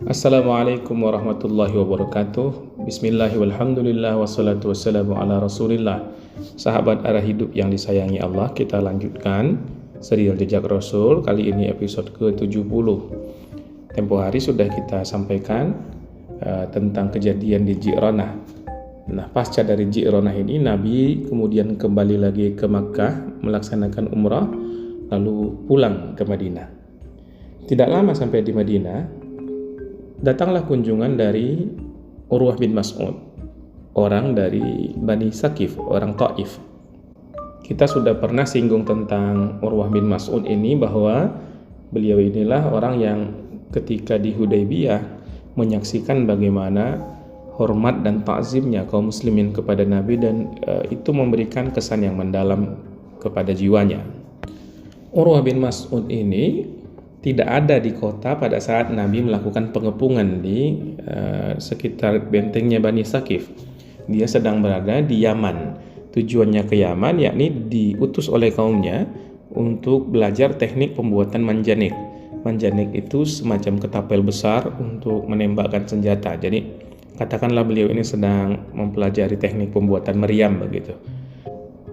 Assalamualaikum warahmatullahi wabarakatuh. Bismillahirrahmanirrahim. Walhamdulillah wassalatu wassalamu ala rasulillah. Sahabat arah hidup yang disayangi Allah, kita lanjutkan serial Jejak Rasul. Kali ini episode ke-70. Tempo hari sudah kita sampaikan tentang kejadian di Ji'ranah. Nah, pasca dari Ji'ranah ini Nabi kemudian kembali lagi ke Makkah melaksanakan umrah, lalu pulang ke Madinah. Tidak lama sampai di Madinah, datanglah kunjungan dari Urwah bin Mas'ud, orang dari Bani Saqif, orang Taif. Kita sudah pernah singgung tentang Urwah bin Mas'ud ini, bahwa beliau inilah orang yang ketika di Hudaybiyah menyaksikan bagaimana hormat dan takzimnya kaum muslimin kepada Nabi, dan itu memberikan kesan yang mendalam kepada jiwanya. Urwah bin Mas'ud ini tidak ada di kota pada saat Nabi melakukan pengepungan di sekitar bentengnya Bani Saqif. Dia sedang berada di Yaman. Tujuannya ke Yaman, yakni diutus oleh kaumnya untuk belajar teknik pembuatan manjanik. Manjanik itu semacam ketapel besar untuk menembakkan senjata. Jadi katakanlah beliau ini sedang mempelajari teknik pembuatan meriam begitu.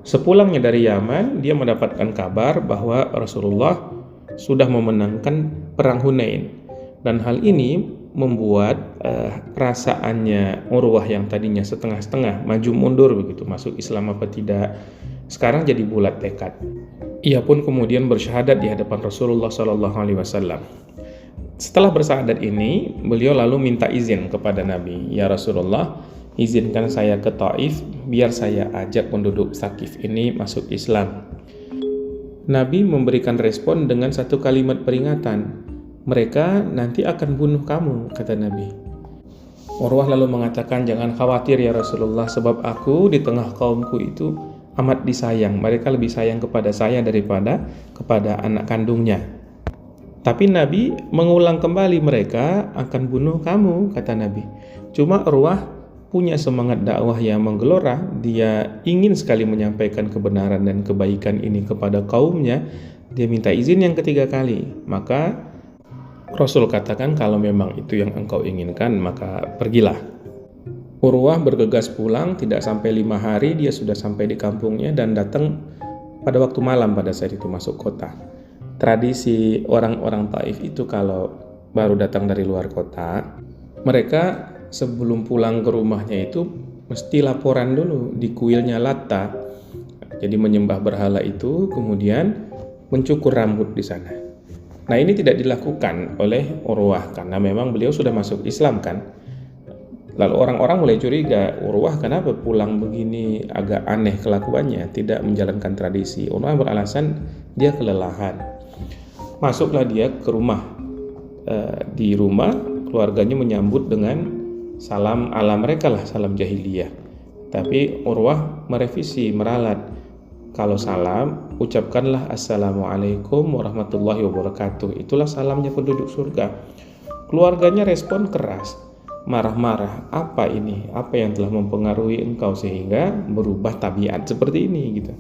Sepulangnya dari Yaman, dia mendapatkan kabar bahwa Rasulullah sudah memenangkan perang Hunain, dan hal ini membuat perasaannya Urwah yang tadinya setengah-setengah, maju mundur begitu, masuk Islam apa tidak, sekarang jadi bulat tekad. Ia pun kemudian bersyahadat di hadapan Rasulullah SAW. Setelah bersyahadat ini, beliau lalu minta izin kepada Nabi, "Ya Rasulullah, izinkan saya ke Taif biar saya ajak penduduk Saqif ini masuk Islam." Nabi memberikan respon dengan satu kalimat peringatan. "Mereka nanti akan bunuh kamu," kata Nabi. Urwah lalu mengatakan, "Jangan khawatir ya Rasulullah, sebab aku di tengah kaumku itu amat disayang. Mereka lebih sayang kepada saya daripada kepada anak kandungnya." Tapi Nabi mengulang kembali, "Mereka akan bunuh kamu," kata Nabi. Cuma Urwah punya semangat dakwah yang menggelora. Dia ingin sekali menyampaikan kebenaran dan kebaikan ini kepada kaumnya. Dia minta izin yang ketiga kali. Maka Rasul katakan, "Kalau memang itu yang engkau inginkan, maka pergilah." Urwah bergegas pulang. Tidak sampai 5 hari dia sudah sampai di kampungnya, dan datang pada waktu malam pada saat itu masuk kota. Tradisi orang-orang Taif itu kalau baru datang dari luar kota, mereka sebelum pulang ke rumahnya itu mesti laporan dulu di kuilnya Latta. Jadi menyembah berhala itu, kemudian mencukur rambut di sana. Nah, ini tidak dilakukan oleh Urwah karena memang beliau sudah masuk Islam kan. Lalu orang-orang mulai curiga, Urwah kenapa pulang begini, agak aneh kelakuannya, tidak menjalankan tradisi. Urwah beralasan dia kelelahan. Masuklah dia ke rumah. Di rumah keluarganya menyambut dengan salam ala mereka lah, salam jahiliyah. Tapi Urwah merevisi, meralat. Kalau salam, ucapkanlah Assalamualaikum warahmatullahi wabarakatuh. Itulah salamnya penduduk surga. Keluarganya respon keras, marah-marah. Apa ini? Apa yang telah mempengaruhi engkau sehingga berubah tabiat seperti ini gitu.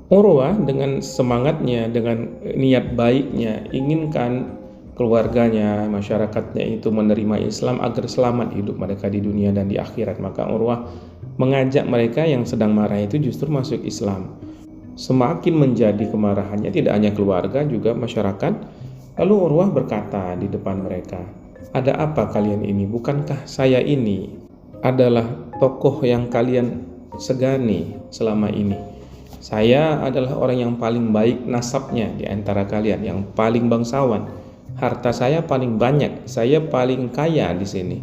Urwah dengan semangatnya, dengan niat baiknya, inginkan keluarganya, masyarakatnya itu menerima Islam agar selamat hidup mereka di dunia dan di akhirat. Maka Urwah mengajak mereka yang sedang marah itu justru masuk Islam. Semakin menjadi kemarahannya tidak hanya keluarga, juga masyarakat. Lalu Urwah berkata di depan mereka, "Ada apa kalian ini? Bukankah saya ini adalah tokoh yang kalian segani selama ini? Saya adalah orang yang paling baik nasabnya di antara kalian, yang paling bangsawan. Harta saya paling banyak, saya paling kaya di sini.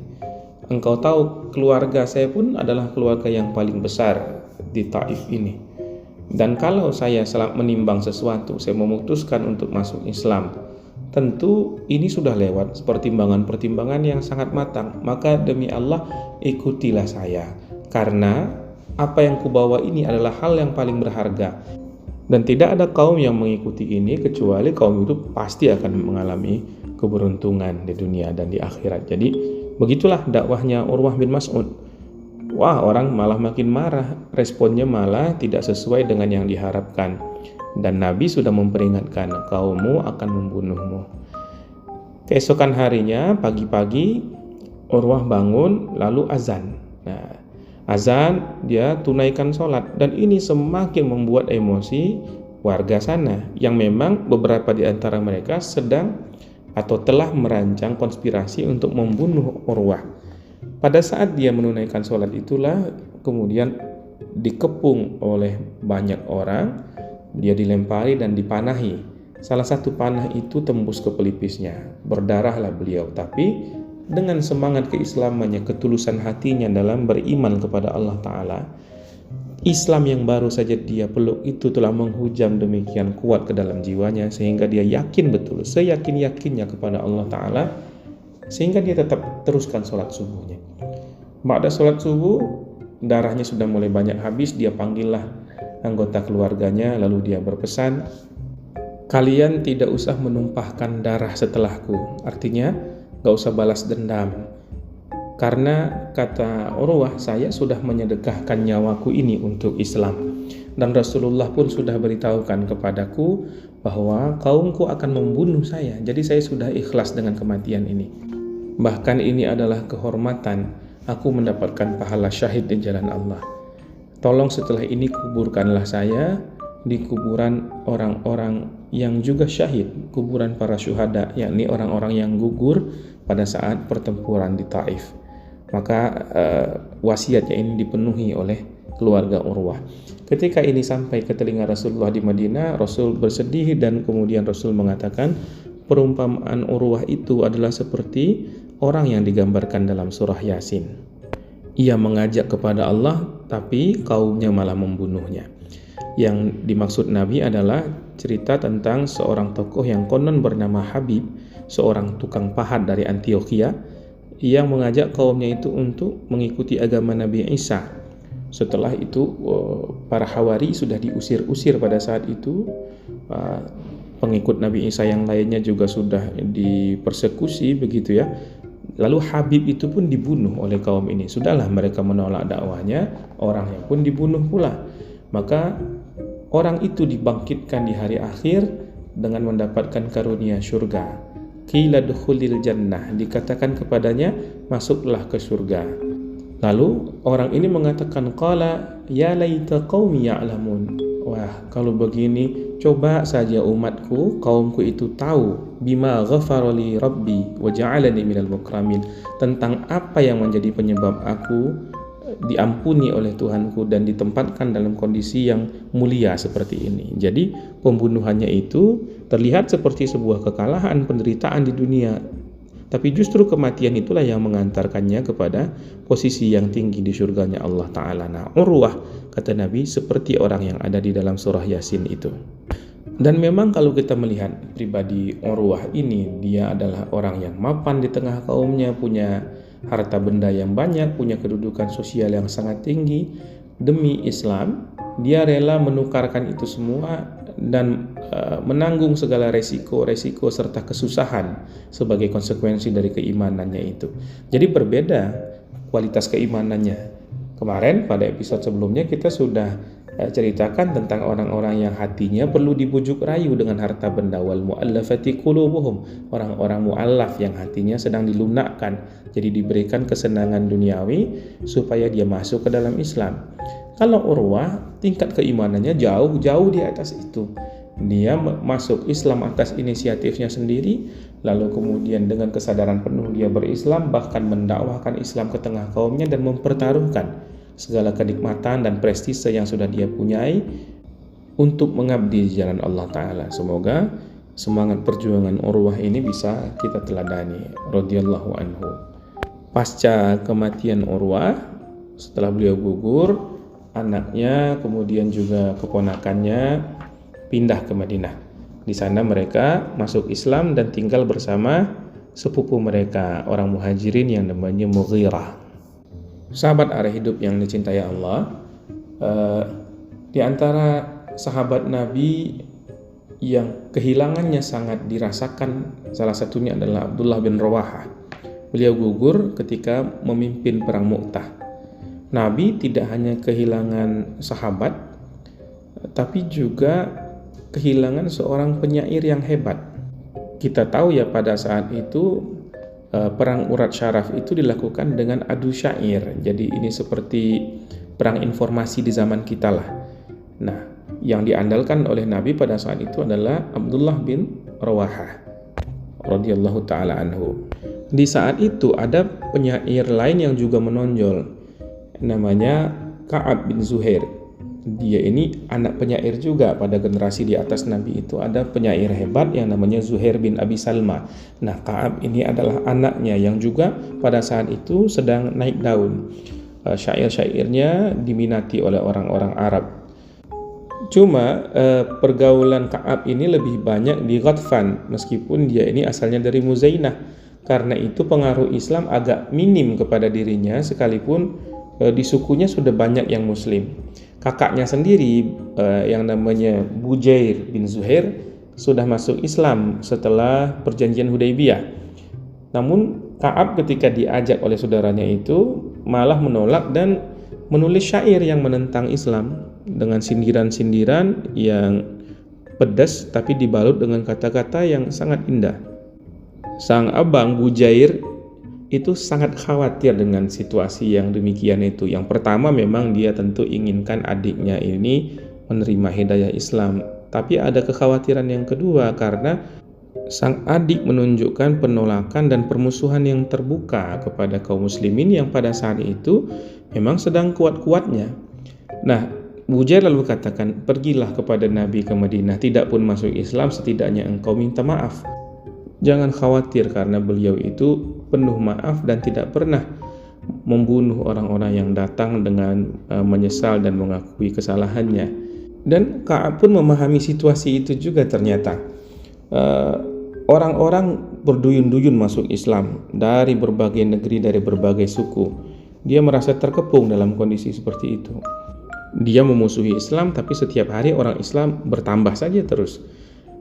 Engkau tahu keluarga saya pun adalah keluarga yang paling besar di Taif ini. Dan kalau saya menimbang sesuatu, saya memutuskan untuk masuk Islam, tentu ini sudah lewat pertimbangan-pertimbangan yang sangat matang. Maka demi Allah ikutilah saya, karena apa yang kubawa ini adalah hal yang paling berharga. Dan tidak ada kaum yang mengikuti ini kecuali kaum itu pasti akan mengalami keberuntungan di dunia dan di akhirat." Jadi begitulah dakwahnya Urwah bin Mas'ud. Wah, orang malah makin marah. Responnya malah tidak sesuai dengan yang diharapkan. Dan Nabi sudah memperingatkan, kaummu akan membunuhmu. Keesokan harinya pagi-pagi Urwah bangun lalu azan. Nah, azan dia tunaikan sholat, dan ini semakin membuat emosi warga sana yang memang beberapa di antara mereka sedang atau telah merancang konspirasi untuk membunuh Urwah. Pada saat dia menunaikan sholat itulah kemudian dikepung oleh banyak orang, dia dilempari dan dipanahi. Salah satu panah itu tembus ke pelipisnya, berdarahlah beliau, tapi dengan semangat keislamannya, ketulusan hatinya dalam beriman kepada Allah Ta'ala, Islam yang baru saja dia peluk itu telah menghujam demikian kuat ke dalam jiwanya, sehingga dia yakin betul, seyakin-yakinnya kepada Allah Ta'ala, sehingga dia tetap teruskan sholat subuhnya. Ba'da sholat subuh, darahnya sudah mulai banyak habis, dia panggillah anggota keluarganya, lalu dia berpesan, kalian tidak usah menumpahkan darah setelahku, artinya gak usah balas dendam, karena kata Urwah, saya sudah menyedekahkan nyawaku ini untuk Islam, dan Rasulullah pun sudah beritahukan kepadaku bahwa kaumku akan membunuh saya, jadi saya sudah ikhlas dengan kematian ini. Bahkan ini adalah kehormatan, aku mendapatkan pahala syahid di jalan Allah. Tolong setelah ini kuburkanlah saya di kuburan orang-orang yang juga syahid, kuburan para syuhada, yakni orang-orang yang gugur pada saat pertempuran di Taif. Maka wasiatnya ini dipenuhi oleh keluarga Urwah. Ketika ini sampai ke telinga Rasulullah di Madinah, Rasul bersedih dan kemudian Rasul mengatakan, perumpamaan Urwah itu adalah seperti orang yang digambarkan dalam surah Yasin. Ia mengajak kepada Allah, tapi kaumnya malah membunuhnya. Yang dimaksud Nabi adalah cerita tentang seorang tokoh yang konon bernama Habib, seorang tukang pahat dari Antioquia, yang mengajak kaumnya itu untuk mengikuti agama Nabi Isa. Setelah itu para Hawari sudah diusir-usir pada saat itu, pengikut Nabi Isa yang lainnya juga sudah dipersekusi begitu ya. Lalu Habib itu pun dibunuh oleh kaum ini. Sudahlah mereka menolak dakwahnya, orangnya pun dibunuh pula. Maka orang itu dibangkitkan di hari akhir dengan mendapatkan karunia surga. Qila dukhulil jannah, dikatakan kepadanya, masuklah ke surga. Lalu orang ini mengatakan, qala ya laita qaumi ya'lamun. Wah, kalau begini, coba saja umatku, kaumku itu tahu bima ghafara li rabbi wa ja'alani minal mukramin, tentang apa yang menjadi penyebab aku diampuni oleh Tuhanku dan ditempatkan dalam kondisi yang mulia seperti ini. Jadi pembunuhannya itu terlihat seperti sebuah kekalahan, penderitaan di dunia, tapi justru kematian itulah yang mengantarkannya kepada posisi yang tinggi di surganya Allah Ta'ala. Nah, Urwah, kata Nabi, seperti orang yang ada di dalam surah Yasin itu. Dan memang kalau kita melihat pribadi Urwah ini, dia adalah orang yang mapan di tengah kaumnya, punya harta benda yang banyak, punya kedudukan sosial yang sangat tinggi. Demi Islam, dia rela menukarkan itu semua dan menanggung segala resiko-resiko serta kesusahan sebagai konsekuensi dari keimanannya itu. Jadi berbeda kualitas keimanannya. Kemarin pada episode sebelumnya kita sudah ceritakan tentang orang-orang yang hatinya perlu dibujuk rayu dengan harta benda, wal mu'allafati qulubuhum, orang-orang mu'allaf yang hatinya sedang dilunakkan, jadi diberikan kesenangan duniawi supaya dia masuk ke dalam Islam. Kalau Urwah, tingkat keimanannya jauh di atas itu. Dia masuk Islam atas inisiatifnya sendiri, lalu kemudian dengan kesadaran penuh dia berislam, bahkan mendakwahkan Islam ke tengah kaumnya dan mempertaruhkan segala kenikmatan dan prestise yang sudah dia punyai untuk mengabdi di jalan Allah Ta'ala. Semoga semangat perjuangan Urwah ini bisa kita teladani radhiyallahu anhu. Pasca kematian Urwah, setelah beliau gugur, anaknya kemudian juga keponakannya pindah ke Madinah. Di sana mereka masuk Islam dan tinggal bersama sepupu mereka, orang Muhajirin yang namanya Mughirah. Sahabat arah hidup yang dicintai Allah, di antara sahabat Nabi yang kehilangannya sangat dirasakan, salah satunya adalah Abdullah bin Rawahah. Beliau gugur ketika memimpin perang Mu'tah. Nabi tidak hanya kehilangan sahabat, tapi juga kehilangan seorang penyair yang hebat. kita tahu ya pada saat itu perang urat syaraf itu dilakukan dengan adu syair. Jadi ini seperti perang informasi di zaman kita lah. Nah, yang diandalkan oleh Nabi pada saat itu adalah Abdullah bin Rawahah radhiyallahu taala anhu. Di saat itu ada penyair lain yang juga menonjol, namanya Ka'ab bin Zuhair. Dia ini anak penyair juga. Pada generasi di atas Nabi itu ada penyair hebat yang namanya Zuhair bin Abi Salma. Nah, Ka'ab ini adalah anaknya yang juga pada saat itu sedang naik daun. Syair-syairnya diminati oleh orang-orang Arab. Cuma pergaulan Ka'ab ini lebih banyak di Ghatfan, meskipun dia ini asalnya dari Muzainah. Karena itu pengaruh Islam agak minim kepada dirinya, sekalipun di sukunya sudah banyak yang muslim. Kakaknya sendiri yang namanya Bujair bin Zuhair sudah masuk Islam setelah perjanjian Hudaybiyah. Namun Ka'ab ketika diajak oleh saudaranya itu malah menolak dan menulis syair yang menentang Islam dengan sindiran-sindiran yang pedas tapi dibalut dengan kata-kata yang sangat indah. Sang abang Bujair itu sangat khawatir dengan situasi yang demikian itu. Yang pertama memang dia tentu inginkan adiknya ini menerima hidayah Islam. Tapi ada kekhawatiran yang kedua karena sang adik menunjukkan penolakan dan permusuhan yang terbuka kepada kaum muslimin yang pada saat itu memang sedang kuat-kuatnya. Nah, Bujair lalu katakan, pergilah kepada Nabi ke Madinah, tidak pun masuk Islam setidaknya engkau minta maaf. Jangan khawatir karena beliau itu penuh maaf dan tidak pernah membunuh orang-orang yang datang dengan menyesal dan mengakui kesalahannya. Dan Ka'ab pun memahami situasi itu juga ternyata. Orang-orang berduyun-duyun masuk Islam dari berbagai negeri, dari berbagai suku. Dia merasa terkepung dalam kondisi seperti itu. Dia memusuhi Islam tapi setiap hari orang Islam bertambah saja terus.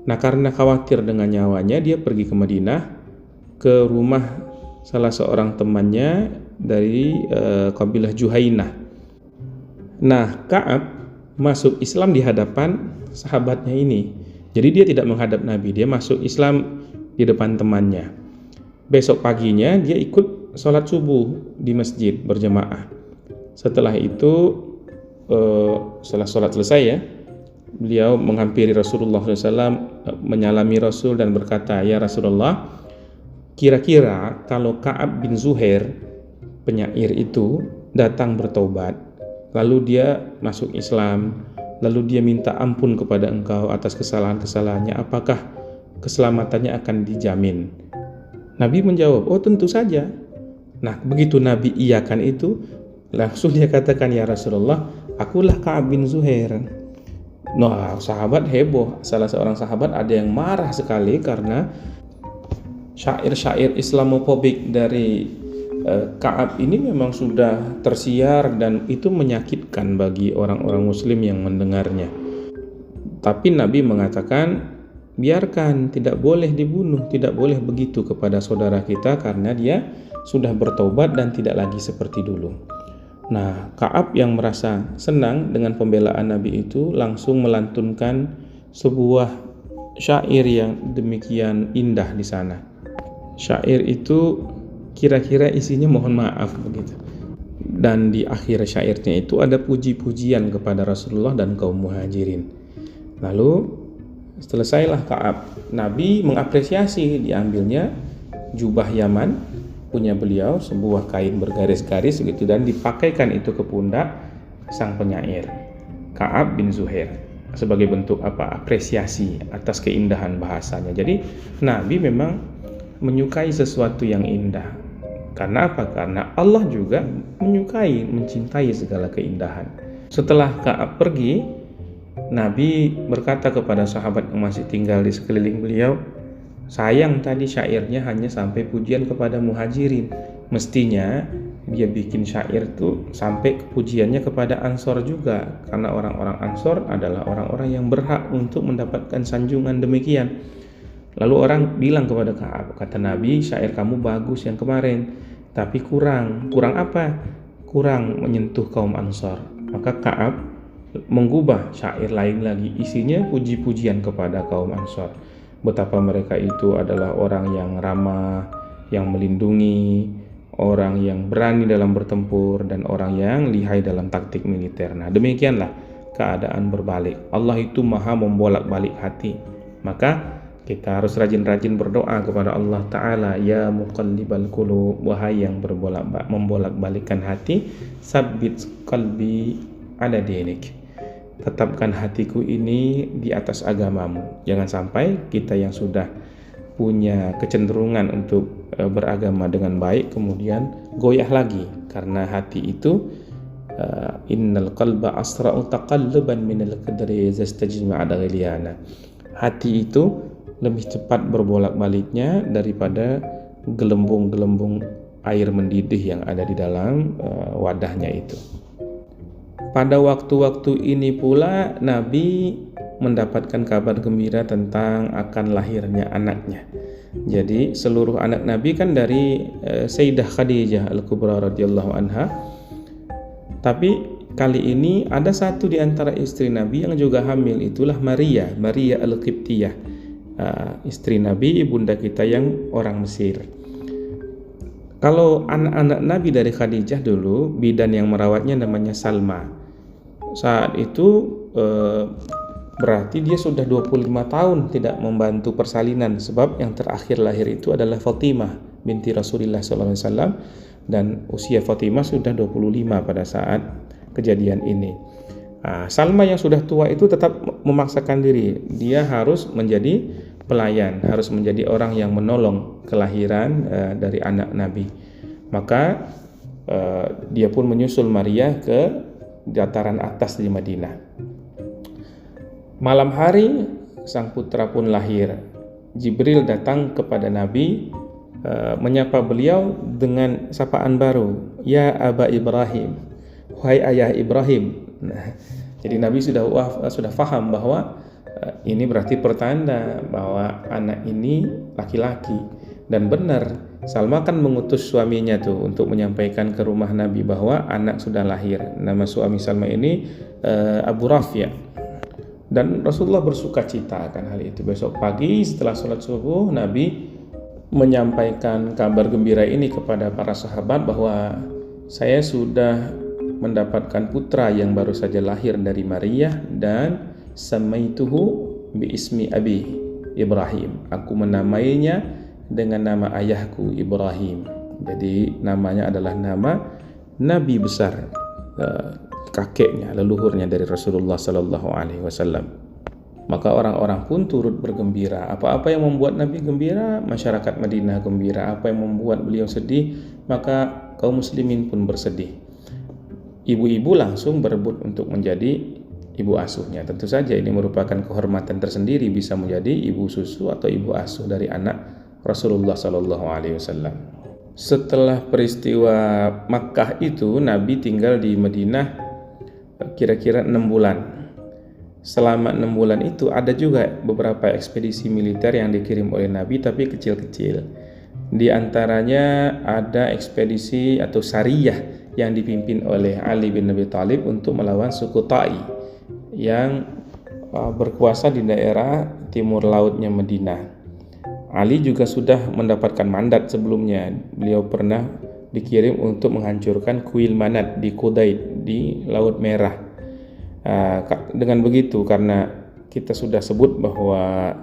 Nah, karena khawatir dengan nyawanya, dia pergi ke Madinah, ke rumah salah seorang temannya dari kabilah Juhainah. Nah, Ka'ab masuk Islam di hadapan sahabatnya ini. Jadi dia tidak menghadap Nabi, dia masuk Islam di depan temannya. Besok paginya dia ikut sholat subuh di masjid berjamaah. Setelah itu, setelah sholat selesai ya, beliau menghampiri Rasulullah SAW, menyalami Rasul dan berkata, ya Rasulullah, kira-kira kalau Ka'ab bin Zuhair, penyair itu, datang bertobat, lalu dia masuk Islam, lalu dia minta ampun kepada engkau atas kesalahan-kesalahannya, apakah keselamatannya akan dijamin? Nabi menjawab, oh tentu saja. Nah, begitu Nabi iyakan itu, langsung dia katakan, ya Rasulullah, akulah Ka'ab bin Zuhair. Nah, sahabat heboh. Salah seorang sahabat ada yang marah sekali karena syair-syair Islamofobik dari Ka'ab ini memang sudah tersiar dan itu menyakitkan bagi orang-orang muslim yang mendengarnya. Tapi Nabi mengatakan, biarkan, tidak boleh dibunuh, tidak boleh begitu kepada saudara kita karena dia sudah bertobat dan tidak lagi seperti dulu. Nah, Ka'ab yang merasa senang dengan pembelaan Nabi itu langsung melantunkan sebuah syair yang demikian indah di sana. Syair itu kira-kira isinya mohon maaf begitu. Dan di akhir syairnya itu ada puji-pujian kepada Rasulullah dan kaum muhajirin. Lalu selesailah Ka'ab. Nabi mengapresiasi, diambilnya jubah Yaman punya beliau, sebuah kain bergaris-garis gitu, dan dipakaikan itu ke pundak sang penyair Ka'ab bin Zuhair sebagai bentuk apresiasi atas keindahan bahasanya. Jadi Nabi memang menyukai sesuatu yang indah. Karena apa? Karena Allah juga menyukai, mencintai segala keindahan. Setelah Ka'ab pergi, Nabi berkata kepada sahabat yang masih tinggal di sekeliling beliau, sayang tadi syairnya hanya sampai pujian kepada muhajirin. Mestinya dia bikin syair tuh sampai pujiannya kepada Ansor juga, karena orang-orang Ansor adalah orang-orang yang berhak untuk mendapatkan sanjungan demikian. Lalu orang bilang kepada Ka'ab, kata Nabi, syair kamu bagus yang kemarin, tapi kurang apa? Kurang menyentuh kaum Ansor. Maka Ka'ab mengubah syair lain lagi, isinya puji-pujian kepada kaum Ansor. betapa mereka itu adalah orang yang ramah, yang melindungi, orang yang berani dalam bertempur, dan orang yang lihai dalam taktik militer. Nah, demikianlah keadaan berbalik. Allah itu maha membolak-balik hati. Maka kita harus rajin-rajin berdoa kepada Allah Ta'ala, ya muqallibal qulub, wahai yang membolak-balikkan hati, sabbit qalbi ala dinik, tetapkan hatiku ini di atas agamamu. Jangan sampai kita yang sudah punya kecenderungan untuk beragama dengan baik kemudian goyah lagi, karena hati itu innal qalba asra'u taqalluban minal qadri zastajma ala ghiliyana. Hati itu lebih cepat berbolak-baliknya daripada gelembung-gelembung air mendidih yang ada di dalam wadahnya itu. Pada waktu-waktu ini pula Nabi mendapatkan kabar gembira tentang akan lahirnya anaknya. Jadi seluruh anak Nabi kan dari Sayyidah Khadijah Al-Kubra radhiyallahu anha. Tapi kali ini ada satu di antara istri Nabi yang juga hamil, itulah Maria Al-Qibtiyah, istri Nabi, ibunda kita yang orang Mesir. Kalau anak-anak Nabi dari Khadijah dulu, bidan yang merawatnya namanya Salma. Saat itu berarti dia sudah 25 tahun tidak membantu persalinan, sebab yang terakhir lahir itu adalah Fatimah binti Rasulullah SAW, dan usia Fatimah sudah 25 pada saat kejadian ini. Salma yang sudah tua itu tetap memaksakan diri, dia harus menjadi pelayan, harus menjadi orang yang menolong kelahiran dari anak Nabi. Maka dia pun menyusul Maria ke dataran atas di Madinah. Malam hari sang putra pun lahir. Jibril datang kepada Nabi, menyapa beliau dengan sapaan baru, ya Aba Ibrahim, wahai ayah Ibrahim. Nah, jadi Nabi sudah faham bahwa ini berarti pertanda bahwa anak ini laki-laki. Dan benar, Salma kan mengutus suaminya tuh untuk menyampaikan ke rumah Nabi bahwa anak sudah lahir. Nama suami Salma ini Abu Rafi'. Dan Rasulullah bersuka cita akan hal itu. Besok pagi setelah sholat subuh, Nabi menyampaikan kabar gembira ini kepada para sahabat bahwa saya sudah mendapatkan putra yang baru saja lahir dari Maria, dan samaituhu bi ismi abi Ibrahim. Aku menamainya dengan nama ayahku Ibrahim. Jadi namanya adalah nama Nabi besar, kakeknya, leluhurnya dari Rasulullah Sallallahu Alaihi Wasallam. Maka orang-orang pun turut bergembira. Apa-apa yang membuat Nabi gembira, masyarakat Madinah gembira. Apa yang membuat beliau sedih, maka kaum muslimin pun bersedih. Ibu-ibu langsung berebut untuk menjadi ibu asuhnya. Tentu saja ini merupakan kehormatan tersendiri bisa menjadi ibu susu atau ibu asuh dari anak Rasulullah Sallallahu Alaihi Wasallam. Setelah peristiwa Makkah itu, Nabi tinggal di Madinah kira-kira 6 bulan. Selama 6 bulan itu ada juga beberapa ekspedisi militer yang dikirim oleh Nabi, tapi kecil-kecil. Di antaranya ada ekspedisi atau sariyah yang dipimpin oleh Ali bin Abi Thalib untuk melawan suku Ta'i yang berkuasa di daerah timur lautnya Madinah. Ali juga sudah mendapatkan mandat sebelumnya. Beliau pernah dikirim untuk menghancurkan kuil Manat di Qudaid di Laut Merah. Dengan begitu, karena kita sudah sebut bahwa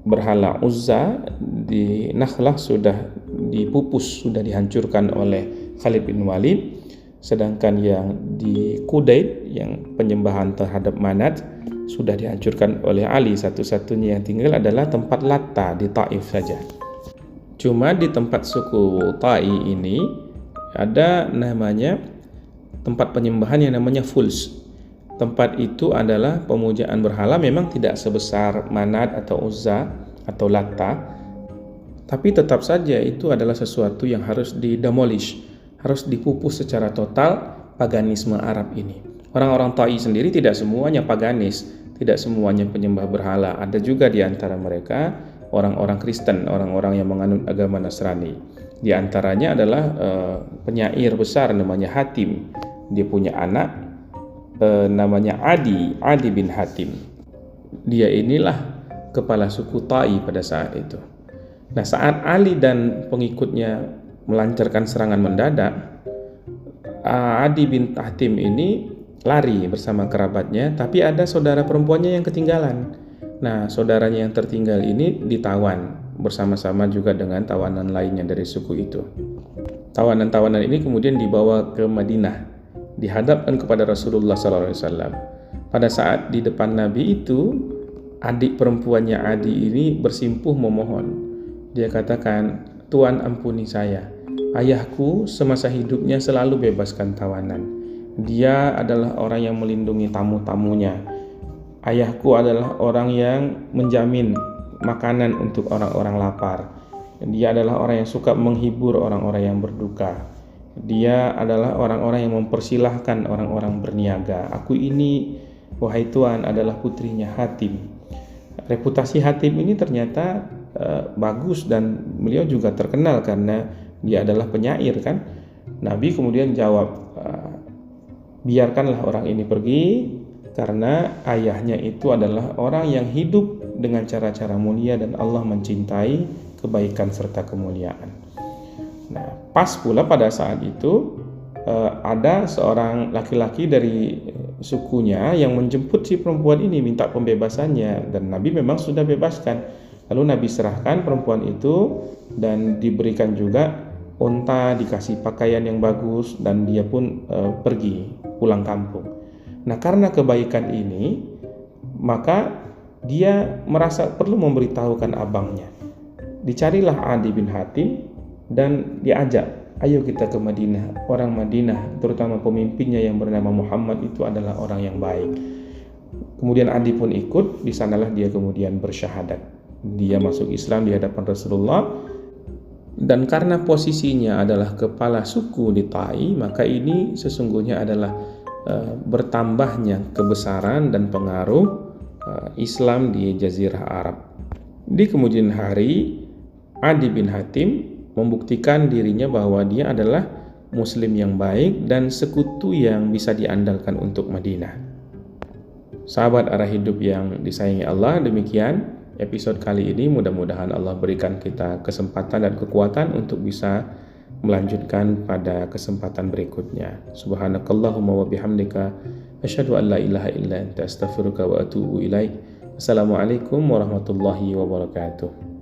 berhala Uzza di Nakhlah sudah dipupus, sudah dihancurkan oleh Khalid bin Walid, sedangkan yang di Qudaid yang penyembahan terhadap Manat sudah dihancurkan oleh Ali. Satu-satunya yang tinggal adalah tempat Latta di Taif saja. Cuma di tempat suku Ta'i ini ada namanya tempat penyembahan yang namanya Fuls. Tempat itu adalah pemujaan berhala, memang tidak sebesar Manat atau Uzza atau Latta, tapi tetap saja itu adalah sesuatu yang harus didemolish, harus dipupus secara total paganisme Arab ini. Orang-orang Ta'i sendiri tidak semuanya paganis, tidak semuanya penyembah berhala. Ada juga di antara mereka orang-orang Kristen, orang-orang yang menganut agama Nasrani. Di antaranya adalah penyair besar namanya Hatim. Dia punya anak namanya Adi bin Hatim. Dia inilah kepala suku Ta'i pada saat itu. Nah, saat Ali dan pengikutnya melancarkan serangan mendadak, Adi bin Hatim ini lari bersama kerabatnya, tapi ada saudara perempuannya yang ketinggalan. Nah, saudaranya yang tertinggal ini ditawan bersama-sama juga dengan tawanan lainnya dari suku itu. Tawanan-tawanan ini kemudian dibawa ke Madinah, dihadapkan kepada Rasulullah SAW. Pada saat di depan Nabi itu, adik perempuannya Adi ini bersimpuh memohon. Dia katakan, "Tuan, ampuni saya. Ayahku semasa hidupnya selalu bebaskan tawanan. Dia adalah orang yang melindungi tamu-tamunya. Ayahku adalah orang yang menjamin makanan untuk orang-orang lapar. Dia adalah orang yang suka menghibur orang-orang yang berduka. Dia adalah orang-orang yang mempersilahkan orang-orang berniaga. Aku ini, wahai Tuan, adalah putrinya Hatim." Reputasi Hatim ini ternyata bagus dan beliau juga terkenal karena dia adalah penyair kan. Nabi kemudian jawab, "Biarkanlah orang ini pergi karena ayahnya itu adalah orang yang hidup dengan cara-cara mulia dan Allah mencintai kebaikan serta kemuliaan." Nah, pas pula pada saat itu ada seorang laki-laki dari sukunya yang menjemput si perempuan ini minta pembebasannya, dan Nabi memang sudah bebaskan. Lalu Nabi serahkan perempuan itu dan diberikan juga unta, dikasih pakaian yang bagus, dan dia pun pergi pulang kampung. Nah, karena kebaikan ini, maka dia merasa perlu memberitahukan abangnya. Dicarilah Adi bin Hatim dan diajak, "Ayo kita ke Madinah. Orang Madinah, terutama pemimpinnya yang bernama Muhammad itu adalah orang yang baik." Kemudian Adi pun ikut. Di sanalah dia kemudian bersyahadat. Dia masuk Islam di hadapan Rasulullah, dan karena posisinya adalah kepala suku di Ta'i, maka ini sesungguhnya adalah bertambahnya kebesaran dan pengaruh Islam di Jazirah Arab. Di kemudian hari, Adi bin Hatim membuktikan dirinya bahwa dia adalah Muslim yang baik dan sekutu yang bisa diandalkan untuk Madinah. Sahabat arah hidup yang disayangi Allah, demikian episode kali ini. Mudah-mudahan Allah berikan kita kesempatan dan kekuatan untuk bisa melanjutkan pada kesempatan berikutnya. Subhanakallahumma wa bihamdika asyhadu an la ilaha illa anta astaghfiruka wa atubu ilaik. Assalamualaikum warahmatullahi wabarakatuh.